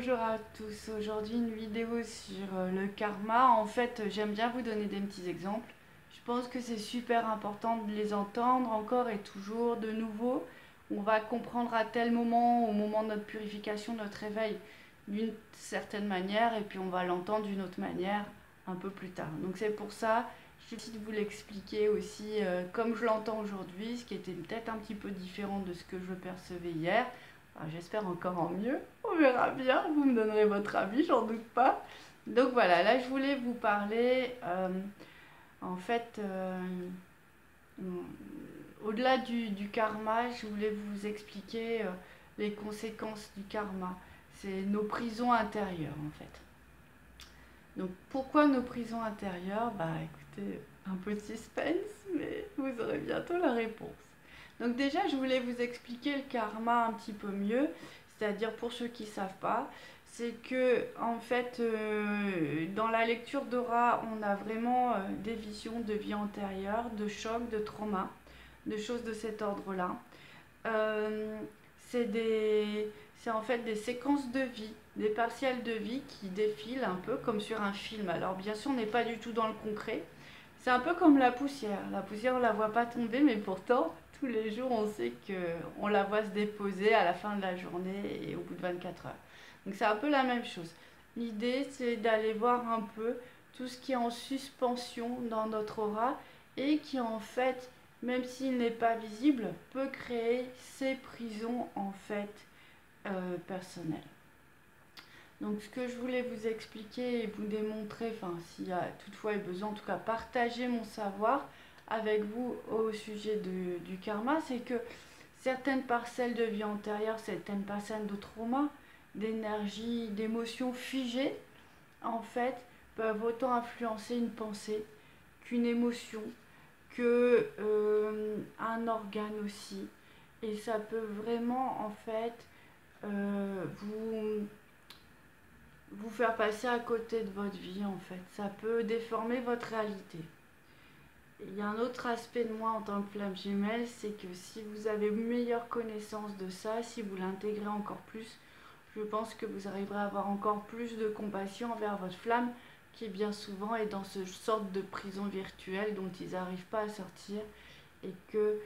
Bonjour à tous, aujourd'hui une vidéo sur le karma. En fait, j'aime bien vous donner des petits exemples. Je pense que c'est super important de les entendre encore et toujours de nouveau. On va comprendre à tel moment, au moment de notre purification, notre réveil, d'une certaine manière, et puis on va l'entendre d'une autre manière un peu plus tard. Donc c'est pour ça, je vais essayer de vous l'expliquer aussi comme je l'entends aujourd'hui, ce qui était peut-être un petit peu différent de ce que je percevais hier. Enfin, j'espère encore en mieux, on verra bien, vous me donnerez votre avis, j'en doute pas. Donc voilà, là je voulais vous parler, en fait, au-delà du karma, je voulais vous expliquer les conséquences du karma. C'est nos prisons intérieures en fait. Donc pourquoi nos prisons intérieures? Bah écoutez, un peu de suspense, mais vous aurez bientôt la réponse. Donc déjà, je voulais vous expliquer le karma un petit peu mieux, c'est-à-dire pour ceux qui ne savent pas, c'est que en fait, dans la lecture d'aura, on a vraiment des visions de vie antérieure, de chocs, de traumas, de choses de cet ordre-là. Euh, c'est en fait des séquences de vie, des partiels de vie qui défilent un peu comme sur un film. Alors bien sûr, on n'est pas du tout dans le concret. C'est un peu comme la poussière. La poussière, on ne la voit pas tomber, mais pourtant, tous les jours, on sait qu'on la voit se déposer à la fin de la journée et au bout de 24 heures. Donc c'est un peu la même chose. L'idée, c'est d'aller voir un peu tout ce qui est en suspension dans notre aura et qui, en fait, même s'il n'est pas visible, peut créer ces prisons, en fait, personnelles. Donc ce que je voulais vous expliquer et vous démontrer, enfin s'il y a toutefois besoin, en tout cas partager mon savoir avec vous au sujet du karma, c'est que certaines parcelles de vie antérieure, certaines parcelles de trauma, d'énergie, d'émotions figées, en fait, peuvent autant influencer une pensée qu'une émotion, que un organe aussi. Et ça peut vraiment, en fait, vous faire passer à côté de votre vie en fait. Ça peut déformer votre réalité. Il y a un autre aspect de moi en tant que flamme jumelle, c'est que si vous avez une meilleure connaissance de ça, si vous l'intégrez encore plus, je pense que vous arriverez à avoir encore plus de compassion envers votre flamme qui bien souvent est dans ce sorte de prison virtuelle dont ils n'arrivent pas à sortir et que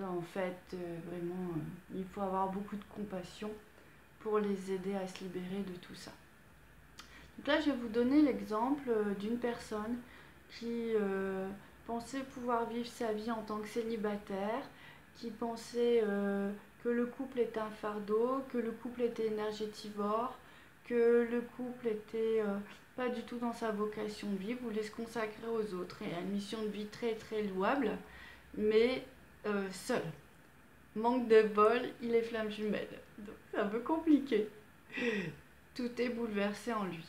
en fait vraiment il faut avoir beaucoup de compassion pour les aider à se libérer de tout ça. Donc là, je vais vous donner l'exemple d'une personne qui pensait pouvoir vivre sa vie en tant que célibataire, qui pensait que le couple était un fardeau, que le couple était énergétivore, que le couple était pas du tout dans sa vocation de vie, voulait se consacrer aux autres et a une mission de vie très très louable, mais seul. Manque de bol, il est flamme jumelle. Donc c'est un peu compliqué. Tout est bouleversé en lui.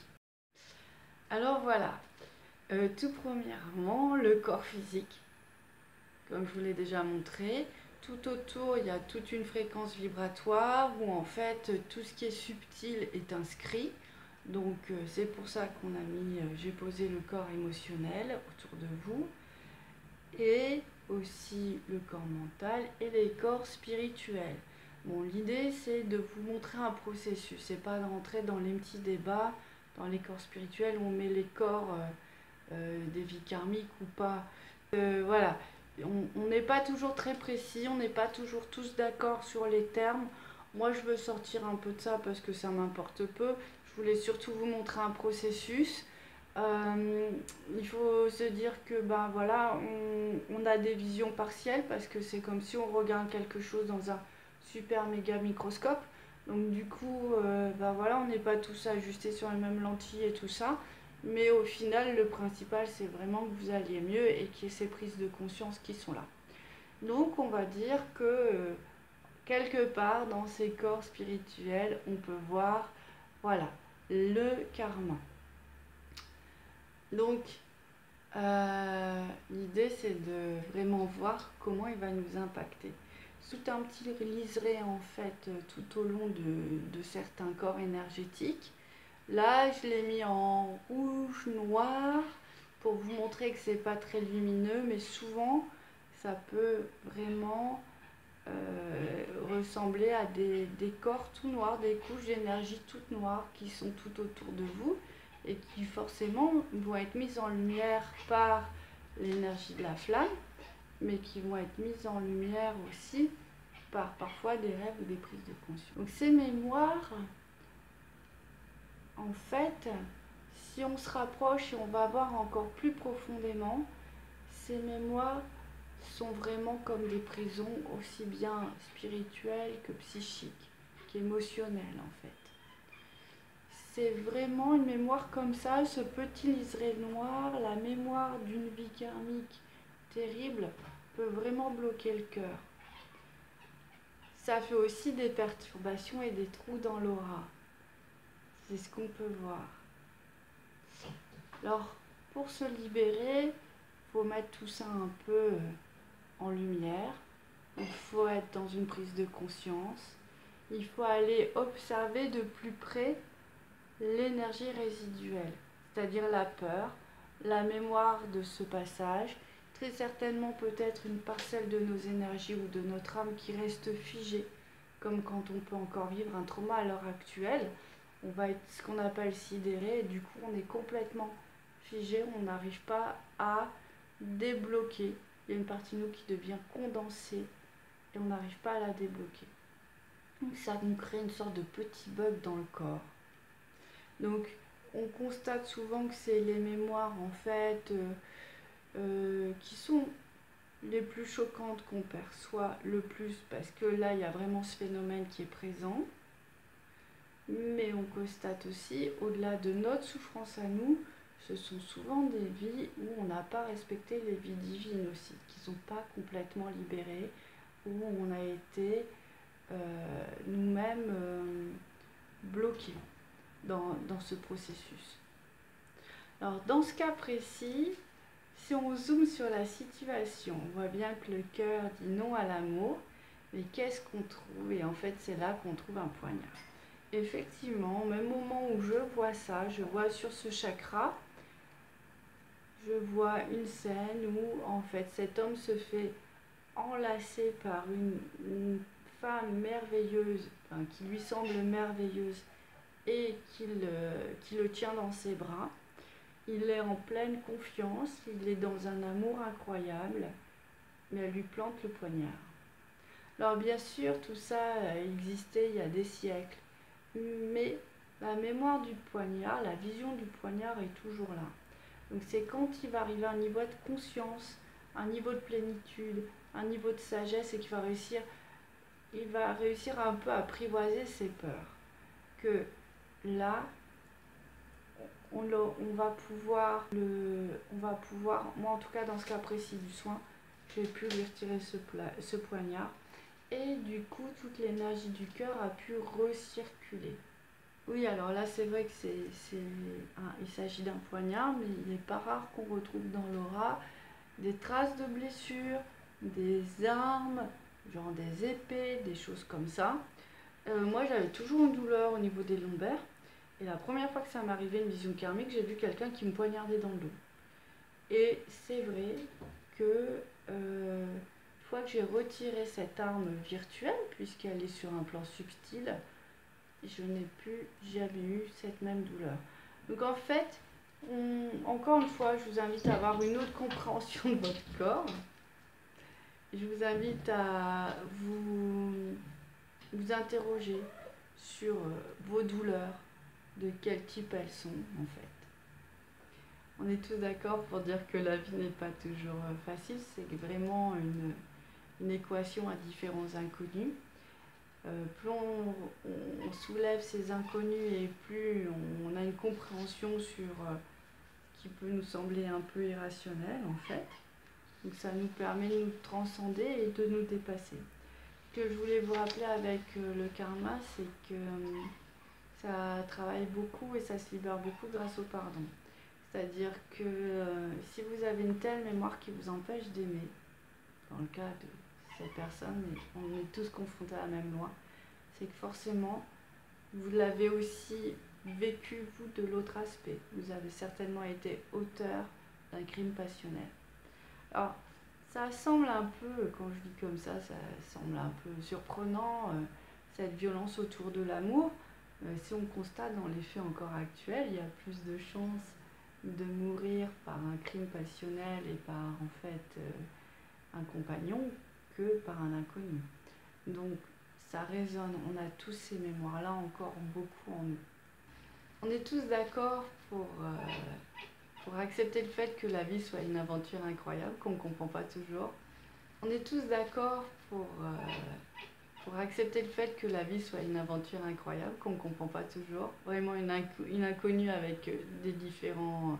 Alors voilà, tout premièrement, le corps physique, comme je vous l'ai déjà montré. Tout autour, il y a toute une fréquence vibratoire où en fait tout ce qui est subtil est inscrit. Donc c'est pour ça qu'on a mis, j'ai posé le corps émotionnel autour de vous et aussi le corps mental et les corps spirituels. Bon, l'idée c'est de vous montrer un processus, c'est pas de rentrer dans les petits débats dans les corps spirituels où on met les corps des vies karmiques ou pas. Voilà, on n'est pas toujours très précis, on n'est pas toujours tous d'accord sur les termes. Moi, je veux sortir un peu de ça parce que ça m'importe peu. Je voulais surtout vous montrer un processus. Il faut se dire que ben voilà, on a des visions partielles parce que c'est comme si on regarde quelque chose dans un super méga microscope. Donc du coup, ben voilà, on n'est pas tous ajustés sur les mêmes lentilles et tout ça. Mais au final, le principal, c'est vraiment que vous alliez mieux et qu'il y ait ces prises de conscience qui sont là. Donc on va dire que quelque part dans ces corps spirituels, on peut voir, voilà, le karma. Donc l'idée, c'est de vraiment voir comment il va nous impacter. Tout un petit liseré en fait tout au long de certains corps énergétiques. Là, je l'ai mis en rouge, noir, pour vous montrer que c'est pas très lumineux, mais souvent, ça peut vraiment ressembler à des corps tout noirs, des couches d'énergie toutes noires qui sont tout autour de vous et qui forcément vont être mises en lumière par l'énergie de la flamme, mais qui vont être mises en lumière aussi par parfois des rêves ou des prises de conscience. Donc ces mémoires, en fait, si on se rapproche et on va voir encore plus profondément, ces mémoires sont vraiment comme des prisons aussi bien spirituelles que psychiques, qu'émotionnelles en fait. C'est vraiment une mémoire comme ça, ce petit liseré noir, la mémoire d'une vie karmique terrible peut vraiment bloquer le cœur. Ça fait aussi des perturbations et des trous dans l'aura. C'est ce qu'on peut voir. Alors, pour se libérer, il faut mettre tout ça un peu en lumière. Il faut être dans une prise de conscience. Il faut aller observer de plus près l'énergie résiduelle, c'est-à-dire la peur, la mémoire de ce passage, très certainement peut-être une parcelle de nos énergies ou de notre âme qui reste figée, comme quand on peut encore vivre un trauma à l'heure actuelle. On va être ce qu'on appelle sidéré et du coup on est complètement figé, on n'arrive pas à débloquer. Il y a une partie de nous qui devient condensée et on n'arrive pas à la débloquer. Donc ça nous crée une sorte de petit bug dans le corps. Donc on constate souvent que c'est les mémoires en fait qui sont les plus choquantes qu'on perçoit le plus parce que là il y a vraiment ce phénomène qui est présent. Mais on constate aussi, au-delà de notre souffrance à nous, ce sont souvent des vies où on n'a pas respecté les vies divines aussi, qui ne sont pas complètement libérées, où on a été nous-mêmes bloqués dans ce processus. Alors dans ce cas précis, si on zoome sur la situation, on voit bien que le cœur dit non à l'amour, mais qu'est-ce qu'on trouve? Et en fait c'est là qu'on trouve un poignard. Effectivement, au même moment où je vois ça, je vois sur ce chakra, je vois une scène où en fait cet homme se fait enlacer par une femme merveilleuse, enfin, qui lui semble merveilleuse et qui le tient dans ses bras. Il est en pleine confiance, il est dans un amour incroyable, mais elle lui plante le poignard. Alors bien sûr, tout ça existait il y a des siècles. Mais la mémoire du poignard, la vision du poignard est toujours là. Donc c'est quand il va arriver à un niveau de conscience, un niveau de plénitude, un niveau de sagesse et qu'il va réussir, il va réussir un peu à apprivoiser ses peurs. Que là, on va pouvoir, moi en tout cas dans ce cas précis du soin, j'ai pu lui retirer ce poignard. Et du coup, toute l'énergie du cœur a pu recirculer. Oui, alors là, c'est vrai que il s'agit d'un poignard, mais il n'est pas rare qu'on retrouve dans l'aura des traces de blessures, des armes, genre des épées, des choses comme ça. Moi, j'avais toujours une douleur au niveau des lombaires. Et la première fois que ça m'est arrivé, une vision karmique, j'ai vu quelqu'un qui me poignardait dans le dos. Et c'est vrai que une fois que j'ai retiré cette arme virtuelle, puisqu'elle est sur un plan subtil, je n'ai plus jamais eu cette même douleur. Donc en fait, encore une fois, je vous invite à avoir une autre compréhension de votre corps. Je vous invite à vous interroger sur vos douleurs, de quel type elles sont en fait. On est tous d'accord pour dire que la vie n'est pas toujours facile, c'est vraiment une équation à différents inconnus. Plus on soulève ces inconnus et plus on a une compréhension sur ce qui peut nous sembler un peu irrationnel en fait. Donc ça nous permet de nous transcender et de nous dépasser. Ce que je voulais vous rappeler avec le karma, c'est que ça travaille beaucoup et ça se libère beaucoup grâce au pardon. C'est-à-dire que si vous avez une telle mémoire qui vous empêche d'aimer, dans le cas de cette personne, mais on est tous confrontés à la même loi, c'est que forcément, vous l'avez aussi vécu, vous, de l'autre aspect. Vous avez certainement été auteur d'un crime passionnel. Alors, Ça semble un peu, quand je dis comme ça semble un peu surprenant, cette violence autour de l'amour. Si on constate dans les faits encore actuels, il y a plus de chances de mourir par un crime passionnel et par en fait un compagnon que par un inconnu. Donc ça résonne, on a tous ces mémoires-là encore beaucoup en nous. On est tous d'accord pour accepter le fait que la vie soit une aventure incroyable, qu'on ne comprend pas toujours. On est tous d'accord pour accepter le fait que la vie soit une aventure incroyable, qu'on ne comprend pas toujours. Vraiment une inconnue avec des différents...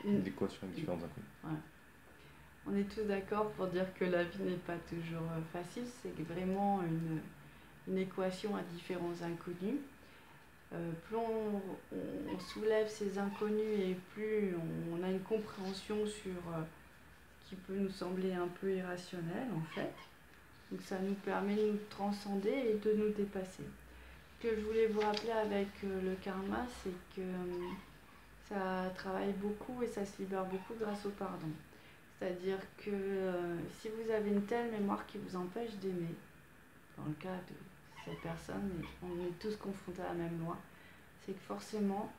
Une équation avec différents inconnus. Ouais. On est tous d'accord pour dire que la vie n'est pas toujours facile, c'est vraiment une équation à différents inconnus. Plus on soulève ces inconnus et plus on a une compréhension sur qui peut nous sembler un peu irrationnel en fait. Donc ça nous permet de nous transcender et de nous dépasser. Ce que je voulais vous rappeler avec le karma, c'est que ça travaille beaucoup et ça se libère beaucoup grâce au pardon. C'est-à-dire que si vous avez une telle mémoire qui vous empêche d'aimer, dans le cas de cette personne, on est tous confrontés à la même loi, c'est que forcément,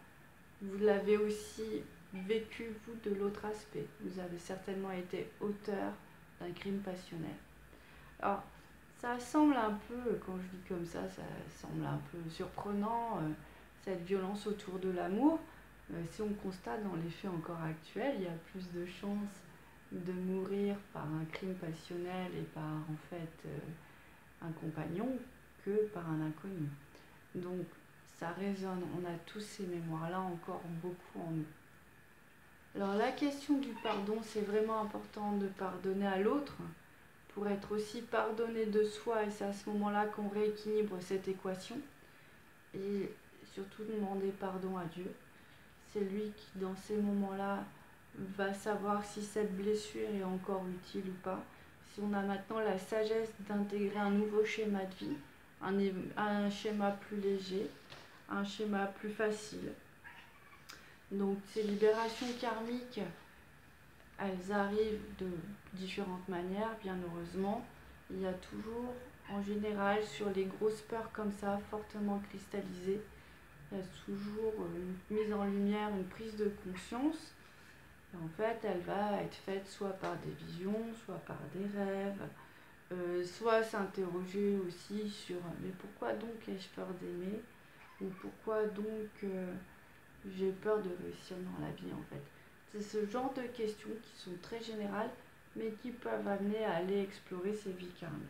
vous l'avez aussi vécu, vous, de l'autre aspect. Vous avez certainement été auteur d'un crime passionnel. Alors, ça semble un peu, quand je dis comme ça semble un peu surprenant, cette violence autour de l'amour. Si on constate dans les faits encore actuels, il y a plus de chances de mourir par un crime passionnel et par en fait un compagnon que par un inconnu. Donc ça résonne, on a tous ces mémoires-là encore beaucoup en nous. Alors la question du pardon, c'est vraiment important de pardonner à l'autre pour être aussi pardonné de soi, et c'est à ce moment-là qu'on rééquilibre cette équation, et surtout demander pardon à Dieu. C'est lui qui dans ces moments-là va savoir si cette blessure est encore utile ou pas. Si on a maintenant la sagesse d'intégrer un nouveau schéma de vie, un schéma plus léger, un schéma plus facile. Donc ces libérations karmiques, elles arrivent de différentes manières, bien heureusement. Il y a toujours, en général, sur les grosses peurs comme ça, fortement cristallisées, il y a toujours une mise en lumière, une prise de conscience. Et en fait, elle va être faite soit par des visions, soit par des rêves, soit s'interroger aussi sur mais pourquoi donc ai-je peur d'aimer, ou pourquoi donc j'ai peur de réussir dans la vie en fait. C'est ce genre de questions qui sont très générales mais qui peuvent amener à aller explorer ces vies karmiques.